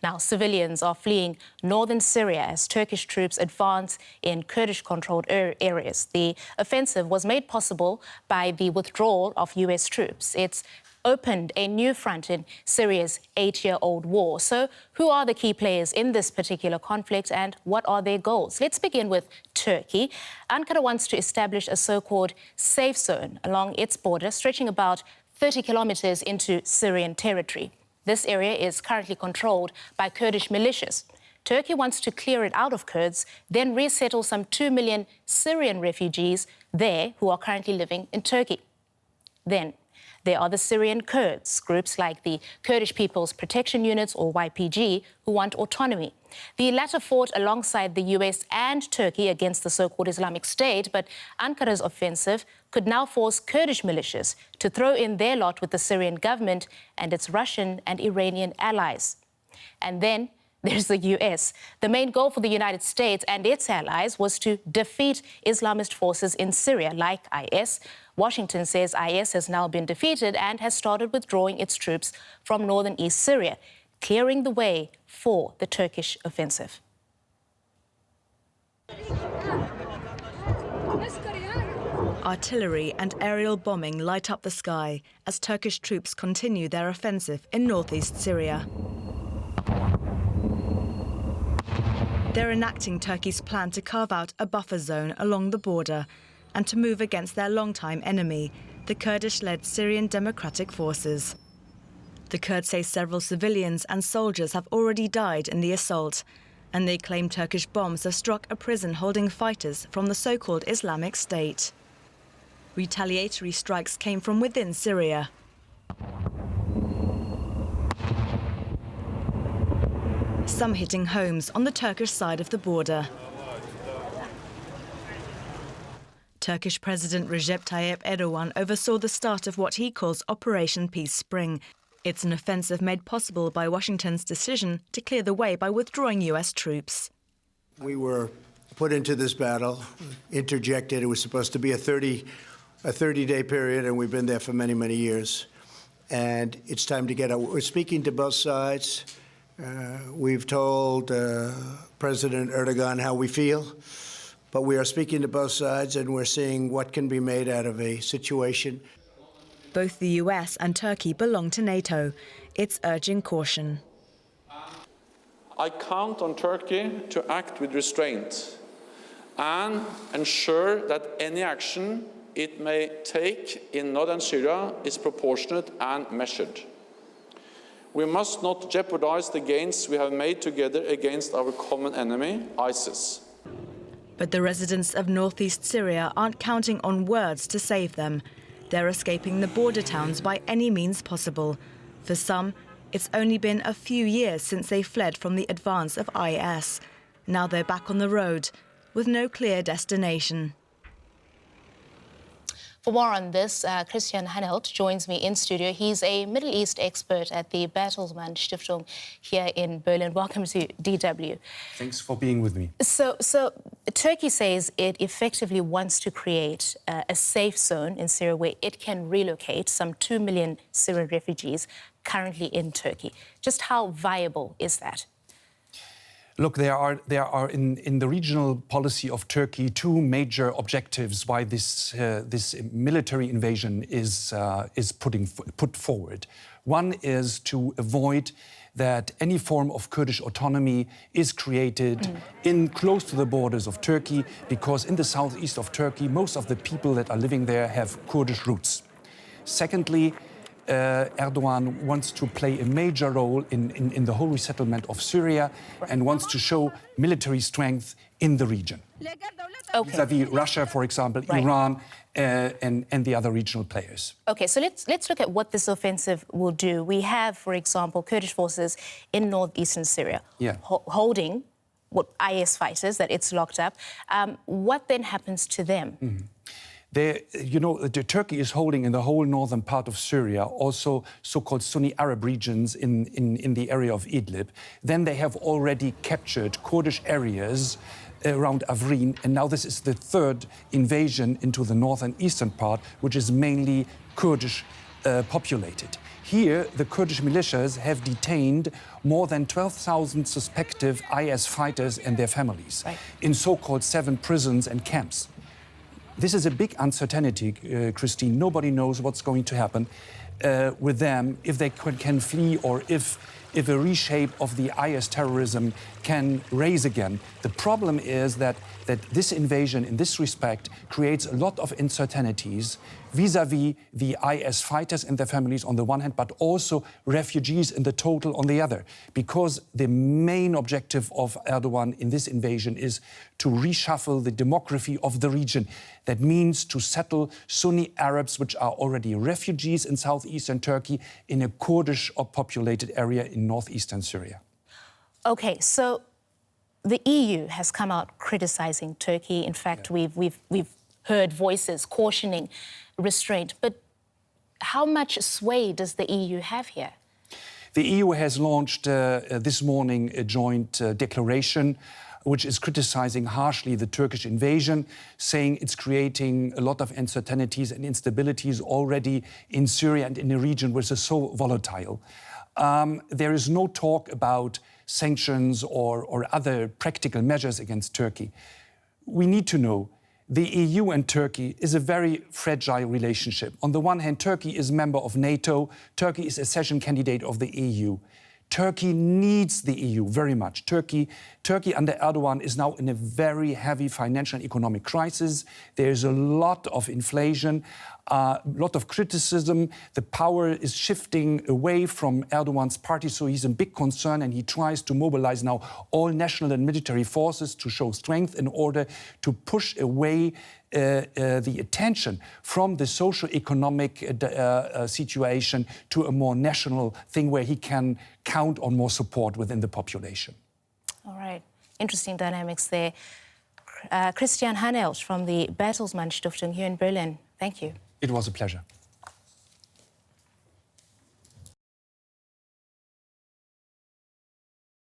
Now, civilians are fleeing northern Syria as Turkish troops advance in Kurdish-controlled areas. The offensive was made possible by the withdrawal of US troops. It's opened a new front in Syria's 8-year-old war. So who are the key players in this particular conflict and what are their goals? Let's begin with Turkey. Ankara wants to establish a so-called safe zone along its border, stretching about 30 kilometers into Syrian territory. This area is currently controlled by Kurdish militias. Turkey wants to clear it out of Kurds, then resettle some 2 million Syrian refugees there who are currently living in Turkey. Then there are the Syrian Kurds, groups like the Kurdish People's Protection Units, or YPG, who want autonomy. The latter fought alongside the US and Turkey against the so-called Islamic State, but Ankara's offensive could now force Kurdish militias to throw in their lot with the Syrian government and its Russian and Iranian allies. And then there's the US. The main goal for the United States and its allies was to defeat Islamist forces in Syria, like IS. Washington says IS has now been defeated and has started withdrawing its troops from northern East Syria, clearing the way for the Turkish offensive. Artillery and aerial bombing light up the sky as Turkish troops continue their offensive in northeast Syria. They're enacting Turkey's plan to carve out a buffer zone along the border and to move against their longtime enemy, the Kurdish-led Syrian Democratic Forces. The Kurds say several civilians and soldiers have already died in the assault, and they claim Turkish bombs have struck a prison holding fighters from the so-called Islamic State. Retaliatory strikes came from within Syria. Some hitting homes on the Turkish side of the border. Turkish President Recep Tayyip Erdogan oversaw the start of what he calls Operation Peace Spring. It's an offensive made possible by Washington's decision to clear the way by withdrawing US troops. We were put into this battle, interjected. It was supposed to be a 30-day period, and we've been there for many, many years. And it's time to get out. We're speaking to both sides. We've told President Erdogan how we feel, but we are speaking to both sides and we're seeing what can be made out of a situation. Both the US and Turkey belong to NATO. It's urging caution. I count on Turkey to act with restraint and ensure that any action it may take in northern Syria is proportionate and measured. We must not jeopardize the gains we have made together against our common enemy, ISIS. But the residents of northeast Syria aren't counting on words to save them. They're escaping the border towns by any means possible. For some, it's only been a few years since they fled from the advance of IS. Now they're back on the road, with no clear destination. For more on this, Christian Hanelt joins me in studio. He's a Middle East expert at the Bertelsmann Stiftung here in Berlin. Welcome to DW. Thanks for being with me. So Turkey says it effectively wants to create a safe zone in Syria where it can relocate some 2 million Syrian refugees currently in Turkey. Just how viable is that? Look, there are in the regional policy of Turkey two major objectives why this military invasion is put forward. One is to avoid that any form of Kurdish autonomy is created in close to the borders of Turkey, because in the southeast of Turkey, most of the people that are living there have Kurdish roots. Secondly, Erdogan wants to play a major role in the whole resettlement of Syria and wants to show military strength in the region. Okay. Vis-à-vis Russia, for example, right. Iran, and the other regional players. OK, so let's look at what this offensive will do. We have, for example, Kurdish forces in northeastern Syria holding what IS fighters that it's locked up. What then happens to them? Turkey is holding in the whole northern part of Syria also so-called Sunni Arab regions in the area of Idlib. Then they have already captured Kurdish areas around Afrin, and now this is the third invasion into the northern eastern part, which is mainly Kurdish populated. Here, the Kurdish militias have detained more than 12,000 suspected IS fighters and their families in so-called 7 prisons and camps. This is a big uncertainty, Christine. Nobody knows what's going to happen with them, if they can flee, or if a reshape of the IS terrorism can raise again. The problem is that this invasion, in this respect, creates a lot of uncertainties vis-à-vis the IS fighters and their families on the one hand, but also refugees in the total on the other. Because the main objective of Erdogan in this invasion is to reshuffle the demography of the region. That means to settle Sunni Arabs, which are already refugees in southeastern Turkey, in a Kurdish-populated area in northeastern Syria. Okay, so the EU has come out criticizing Turkey. In fact, we've heard voices cautioning restraint. But how much sway does the EU have here? The EU has launched this morning a joint declaration which is criticizing harshly the Turkish invasion, saying it's creating a lot of uncertainties and instabilities already in Syria and in a region which is so volatile. There is no talk about sanctions or other practical measures against Turkey. We need to know the EU and Turkey is a very fragile relationship. On the one hand, Turkey is a member of NATO. Turkey is a accession candidate of the EU. Turkey needs the EU very much. Turkey under Erdogan is now in a very heavy financial and economic crisis. There is a lot of inflation, a lot of criticism. The power is shifting away from Erdogan's party, so he's in big concern, and he tries to mobilize now all national and military forces to show strength in order to push away the attention from the socio-economic situation to a more national thing where he can count on more support within the population. All right. Interesting dynamics there. Christian Hanelt from the Bertelsmann Stiftung here in Berlin. Thank you. It was a pleasure.